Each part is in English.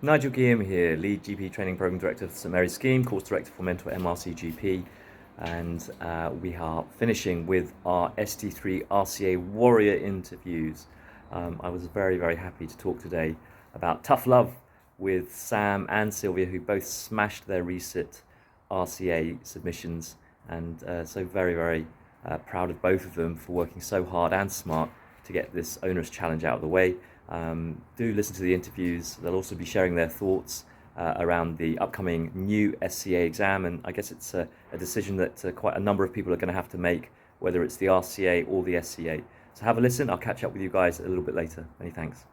Nigel Giam here, Lead GP Training Program Director for St Mary's Scheme, Course Director for MentorMRCGP, and we are finishing with our ST3 RCA Warrior interviews. I was very, very happy to talk today about tough love with Sam and Sylvia, who both smashed their resit RCA submissions, and so very, very proud of both of them for working so hard and smart to get this onerous challenge out of the way. Do listen to the interviews. They'll also be sharing their thoughts around the upcoming new SCA exam, and I guess it's a decision that quite a number of people are going to have to make, whether it's the RCA or the SCA. So have a listen. I'll catch up with you guys a little bit later. Many thanks.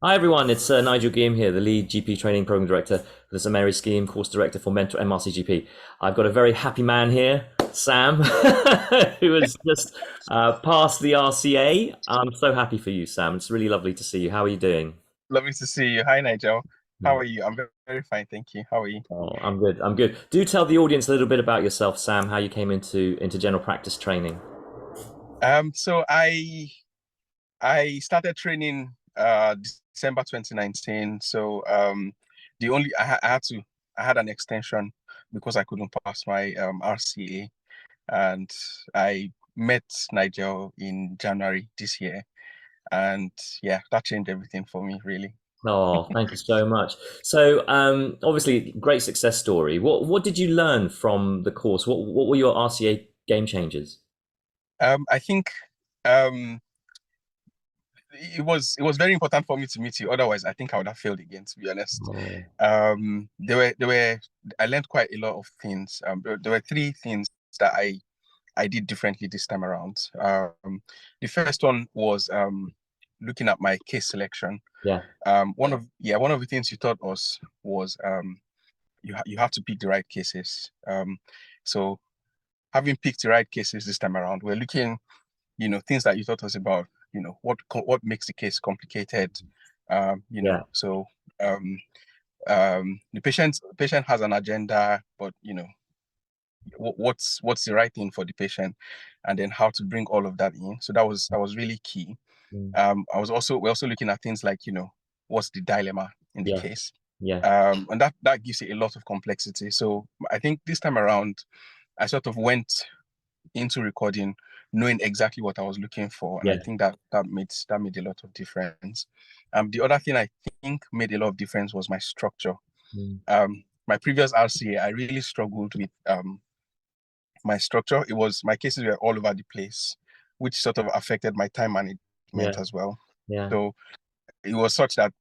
Hi everyone, it's Nigel Giam here, the Lead GP Training Program Director for the St Mary's Scheme, Course Director for MentorMRCGP. I've got a very happy man here, Sam, who has just passed the RCA. I'm so happy for you, Sam. It's really lovely to see you. How are you doing? Lovely to see you. Hi, Nigel. How are you? I'm very, very fine, thank you. How are you? Oh, I'm good. I'm good. Do tell the audience a little bit about yourself, Sam, how you came into general practice training. So I started training December 2019. So I had an extension because I couldn't pass my RCA, and I met Nigel in January this year, and yeah, that changed everything for me, really. Oh, thank you so much. So, obviously, great success story. What did you learn from the course? What were your RCA game changers? I think um, it was very important for me to meet you. Otherwise, I think I would have failed again, to be honest. Oh, There were I learned quite a lot of things. There were three things that I did differently this time around. The first one was looking at my case selection. yeah, One of the things you taught us was you have to pick the right cases. So having picked the right cases this time around, we're looking, things that you taught us about, what makes the case complicated. yeah, So um, the patient has an agenda, but what's the right thing for the patient, and then how to bring all of that in. So that was really key. mm, We're also looking at things like, what's the dilemma in the yeah, case. yeah, And that gives it a lot of complexity. So I think this time around I sort of went into recording knowing exactly what I was looking for, and I yeah, think that made a lot of difference. The other thing I think made a lot of difference was my structure. mm, My previous RCA, I really struggled with my structure. My cases were all over the place, which sort of affected my time management yeah, as well. yeah. So it was such that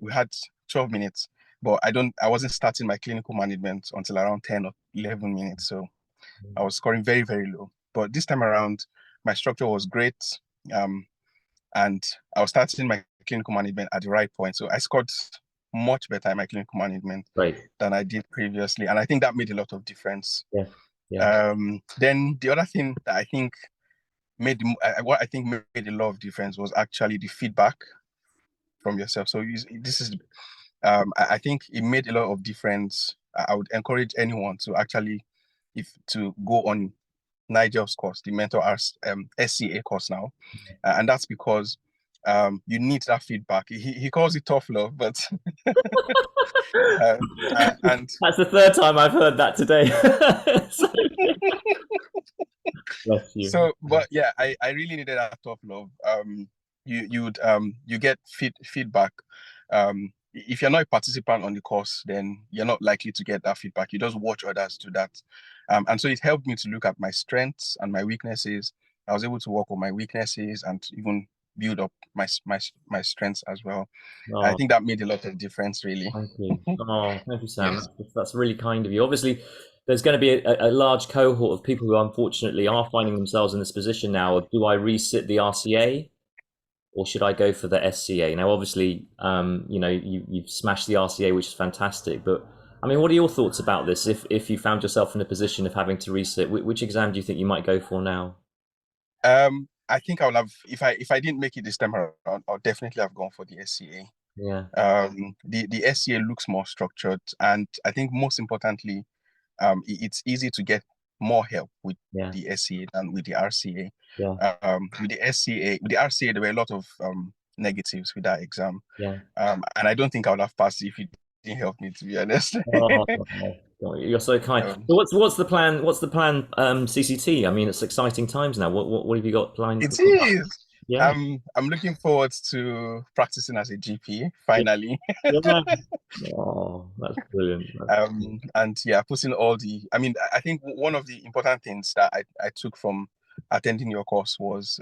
we had 12 minutes, but I wasn't starting my clinical management until around 10 or 11 minutes. So I was scoring very, very low. But this time around, my structure was great. And I was starting my clinical management at the right point. So I scored much better in my clinical management Great. than I did previously. And I think that made a lot of difference. Yeah, yeah, Then the other thing that I think what I think made a lot of difference was actually the feedback from yourself. So this is, I think it made a lot of difference. I would encourage anyone to actually, if to go on Nigel's course, the SCA course now, and that's because you need that feedback. He calls it tough love, but uh, and That's the third time I've heard that today. So, bless you. but yeah, I really needed that tough love. You get feedback. If you're not a participant on the course, then you're not likely to get that feedback. You just watch others do that. And so it helped me to look at my strengths and my weaknesses. I was able to work on my weaknesses and even build up my strengths as well. I Oh, think that made a lot of difference, really. thank you. Oh, thank you, Sam. Yes. That's really kind of you. Obviously, there's going to be a large cohort of people who unfortunately are finding themselves in this position now. Do I resit the RCA or should I go for the SCA? Now, obviously, you've smashed the RCA, which is fantastic. But I mean, what are your thoughts about this? If you found yourself in a position of having to resit, which exam do you think you might go for now? I think I would have, if I didn't make it this time around, I'll definitely have gone for the SCA. Yeah, The SCA looks more structured, and I think most importantly, it's easy to get more help with yeah, the SCA than with the RCA. yeah, With the RCA, there were a lot of negatives with that exam. Yeah. And I don't think I would have passed if you didn't help me, to be honest. Oh, you're so kind. So what's the plan? What's the plan? CCT. I mean, it's exciting times now. What have you got planned? It is. Yeah. I'm looking forward to practicing as a GP finally. Yeah. Oh, that's brilliant. And yeah, putting all the. I mean, I think one of the important things that I took from attending your course was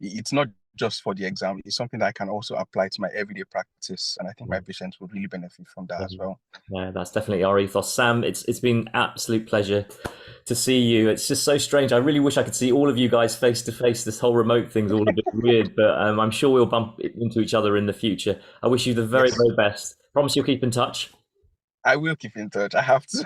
it's not just for the exam. It's something that I can also apply to my everyday practice, and I think my patients would really benefit from that as well. Yeah, that's definitely our ethos. Sam, it's been an absolute pleasure to see you. It's just so strange. I really wish I could see all of you guys face to face. This whole remote thing's all a bit weird, but I'm sure we'll bump into each other in the future. I wish you the very, very best. Promise you'll keep in touch. I will keep in touch. I have to.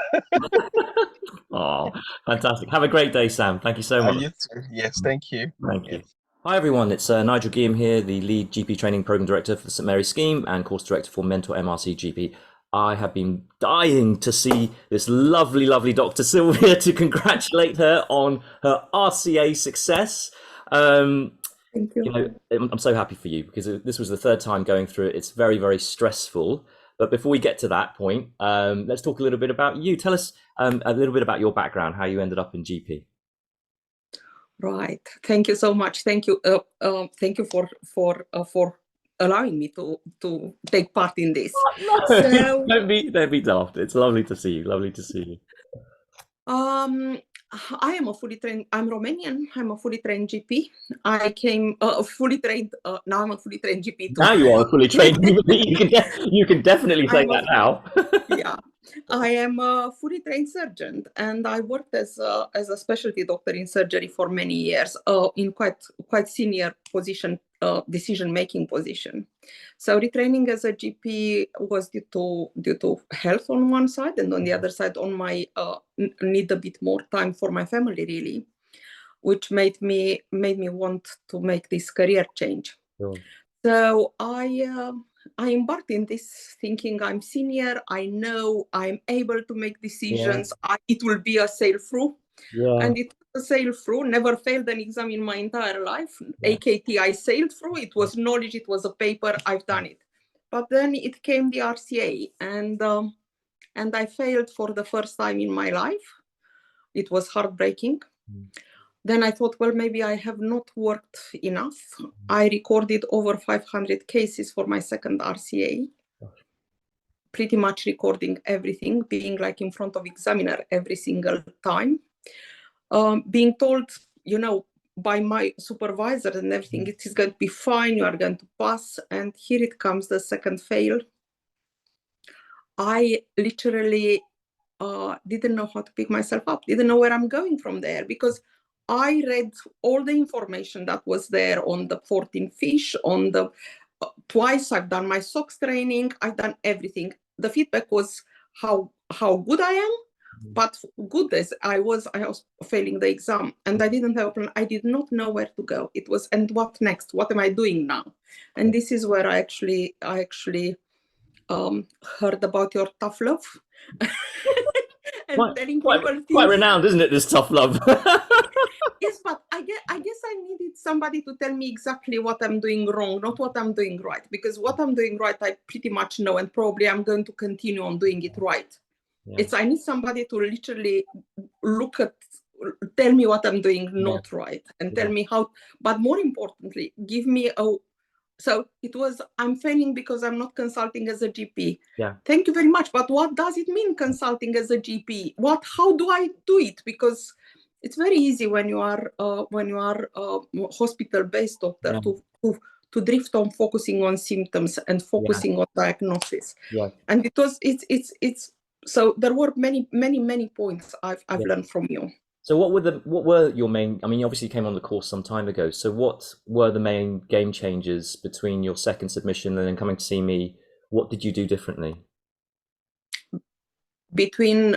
Oh, fantastic. Have a great day, Sam. Thank you so much. You too. Yes, thank you. Thank you. Hi everyone, it's Nigel Giam here, the lead GP training program director for the St Mary's scheme and course director for MentorMRCGP. I have been dying to see this lovely, lovely Dr. Silvia to congratulate her on her RCA success. Thank you. You know, I'm so happy for you because this was the third time going through it. It's very, very stressful. But before we get to that point, let's talk a little bit about you. Tell us a little bit about your background, how you ended up in GP. Right. Thank you so much. Thank you. Thank you for allowing me to take part in this. Oh, no. So, don't be daft. It's lovely to see you. Lovely to see you. I am a fully trained. I'm Romanian. I'm a fully trained GP. I came fully trained. Now I'm a fully trained GP too. Now you are a fully trained GP. You can definitely say that now. Yeah. I am a fully trained surgeon, and I worked as a specialty doctor in surgery for many years, in quite senior position, decision-making position. So retraining as a GP was due to health on one side, and on the other side, on my need a bit more time for my family, really, which made me want to make this career change. Sure. So I embarked in this thinking I'm senior, I know I'm able to make decisions, it will be a sail-through. And it was a sail-through, never failed an exam in my entire life. AKT I sailed through, it was knowledge, it was a paper, I've done it. But then it came the RCA, and I failed for the first time in my life. It was heartbreaking. Then I thought, well, maybe I have not worked enough. I recorded over 500 cases for my second RCA, pretty much recording everything, being like in front of examiner every single time, being told, you know, by my supervisor and everything, it is going to be fine, you are going to pass. And here it comes, the second fail. I literally didn't know how to pick myself up, didn't know where I'm going from there, because I read all the information that was there on the 14 fish, on the twice I've done my SOX training, I've done everything. The feedback was how good I am, but good as I was failing the exam, and I didn't have a plan. I did not know where to go. It was, and what next? What am I doing now? And this is where I actually heard about your tough love. And telling people things. Quite renowned, isn't it, this tough love? Yes, but I guess I needed somebody to tell me exactly what I'm doing wrong, not what I'm doing right. Because what I'm doing right, I pretty much know, and probably I'm going to continue on doing it right. I need somebody to literally tell me what I'm doing not right, and tell me how, but more importantly, give me so it was, I'm failing because I'm not consulting as a GP. Thank you very much. But what does it mean, consulting as a GP? How do I do it? Because it's very easy when you are hospital-based doctor to drift on focusing on symptoms and focusing on diagnosis. And because it's so there were many points I've learned from you. So what were your main, I mean, you obviously came on the course some time ago. So what were the main game changers between your second submission and then coming to see me? What did you do differently? Between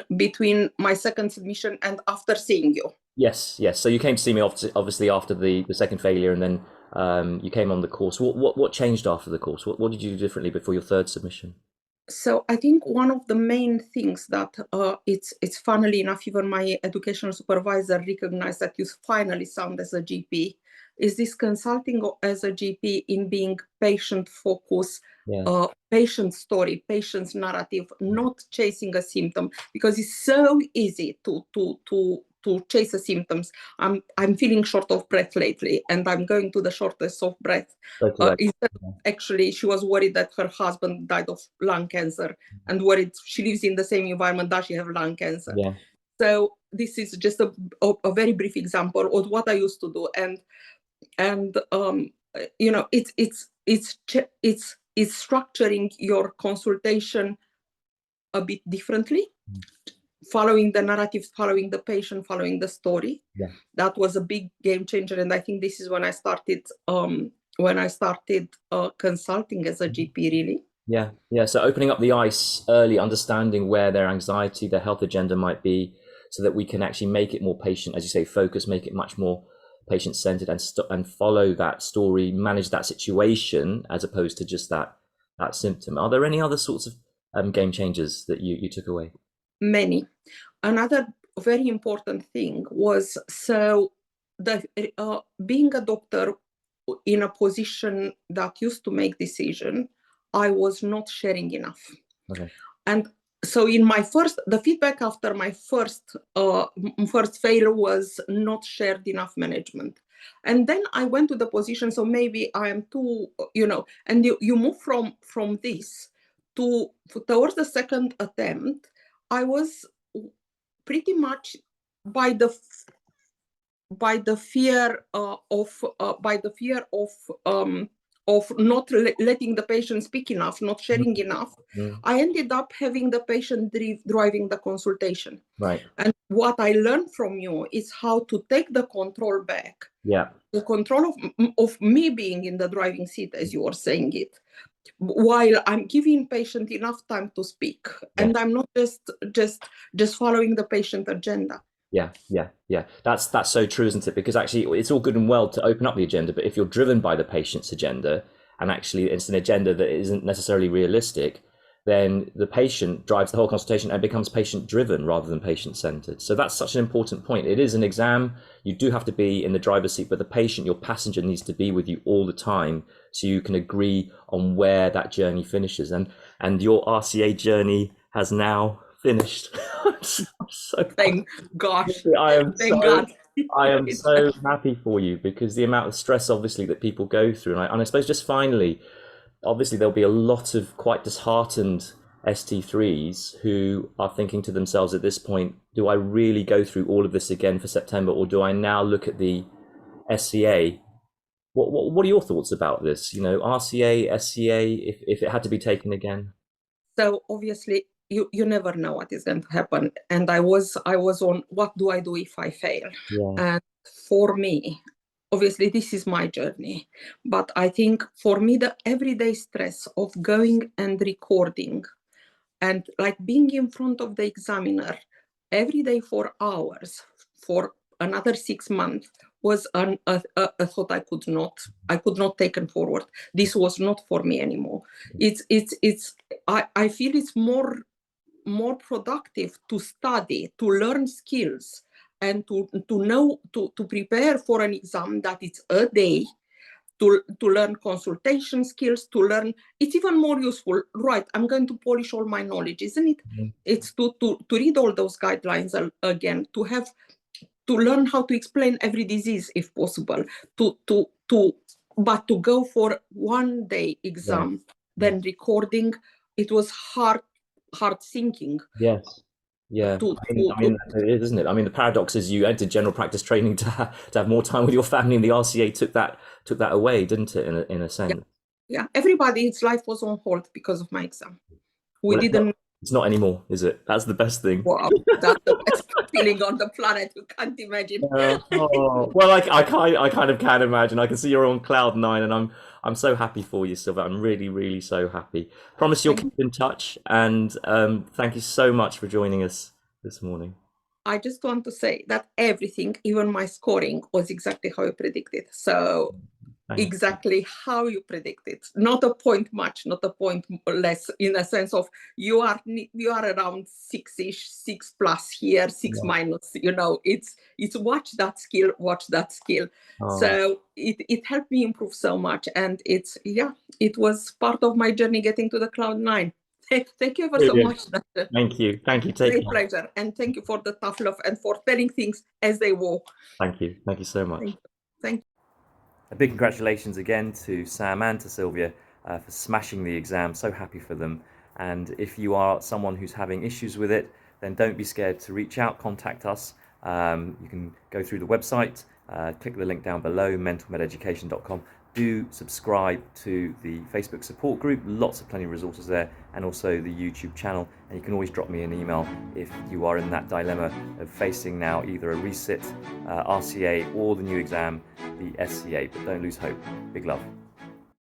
my second submission and after seeing you? Yes. So you came to see me obviously after the second failure, and then you came on the course. What changed after the course? What did you do differently before your third submission? So I think one of the main things that it's funnily enough, even my educational supervisor recognized that you finally sound as a GP. is this consulting as a GP in being patient focused, patient story, patient's narrative, not chasing a symptom, because it's so easy to chase the symptoms. I'm feeling short of breath lately, and I'm going to the shortness of breath. Actually, she was worried that her husband died of lung cancer, and worried she lives in the same environment. Does she have lung cancer? Yeah. So this is just a very brief example of what I used to do, and you know, it's structuring your consultation a bit differently, following the narrative, following the patient, following the story. Yeah. That was a big game changer, and I think this is when I started consulting as a GP, really. Yeah, yeah. So opening up the ice early, understanding where their anxiety, their health agenda might be, so that we can actually make it more patient, as you say, focus, make it much more patient-centered, and follow that story, manage that situation, as opposed to just that symptom. Are there any other sorts of game changers that you took away? Many. Another very important thing was, so being a doctor in a position that used to make decision, I was not sharing enough. Okay. And so in my the feedback after my first failure was not shared enough management. And then I went to the position, so maybe I am too, you know, and you move from this towards the second attempt. I was pretty much by the fear of not letting the patient speak enough, not sharing enough. I ended up having the patient driving the consultation. Right. And what I learned from you is how to take the control back. Yeah. The control of me being in the driving seat, as you were saying it, while I'm giving patient enough time to speak, and I'm not just following the patient agenda. Yeah. That's so true, isn't it? Because actually, it's all good and well to open up the agenda, but if you're driven by the patient's agenda, and actually it's an agenda that isn't necessarily realistic, then the patient drives the whole consultation and becomes patient-driven rather than patient-centered. So that's such an important point. It is an exam. You do have to be in the driver's seat, but the patient, your passenger, needs to be with you all the time, so you can agree on where that journey finishes. And your RCA journey has now finished. Thank gosh. I am Thank God. I am so happy for you, because the amount of stress, obviously, that people go through, and I suppose just finally, obviously there'll be a lot of quite disheartened ST3s who are thinking to themselves at this point, do I really go through all of this again for September, or do I now look at the SCA? What are your thoughts about this? You know, RCA, SCA, if it had to be taken again? So obviously you never know what is going to happen. And I was on, what do I do if I fail? Yeah. And for me, obviously this is my journey, but I think for me, the everyday stress of going and recording and like being in front of the examiner every day for hours for another 6 months was a thought I could not take forward. This was not for me anymore. I feel it's more productive to study, to learn skills, and to know, to prepare for an exam that it's a day, to learn consultation skills, to learn. It's even more useful, right? I'm going to polish all my knowledge, isn't it? It's to read all those guidelines again, to learn how to explain every disease if possible, but to go for one day exam, then recording, it was hard thinking. Yes. Yeah. I mean, it is, isn't it? I mean, the paradox is you entered general practice training to have more time with your family, and the RCA took that away, didn't it? In a sense. Yeah. Everybody's life was on hold because of my exam. It's not anymore, is it? That's the best thing. Wow, that's the best feeling on the planet. You can't imagine. Well, I kind of can imagine. I can see you're on cloud 9, and I'm so happy for you, Silva. I'm really, really so happy. Promise you'll keep in touch, and thank you so much for joining us this morning. I just want to say that everything, even my scoring, was exactly how I predicted. So exactly how you predict it. Not a point much, not a point less, in a sense of you are around 6-ish, 6+ here, 6 minus, it's watch that skill. So it helped me improve so much, and it was part of my journey getting to the cloud 9. Thank you ever so much. Thank you. Take great pleasure, and thank you for the tough love and for telling things as they were. Thank you so much. Thank you. A big congratulations again to Sam and to Sylvia for smashing the exam. So happy for them. And if you are someone who's having issues with it, then don't be scared to reach out, contact us. You can go through the website, click the link down below, mentormededucation.com. Do subscribe to the Facebook support group, plenty of resources there, and also the YouTube channel. And you can always drop me an email if you are in that dilemma of facing now either a resit, RCA, or the new exam, the SCA. But don't lose hope. Big love.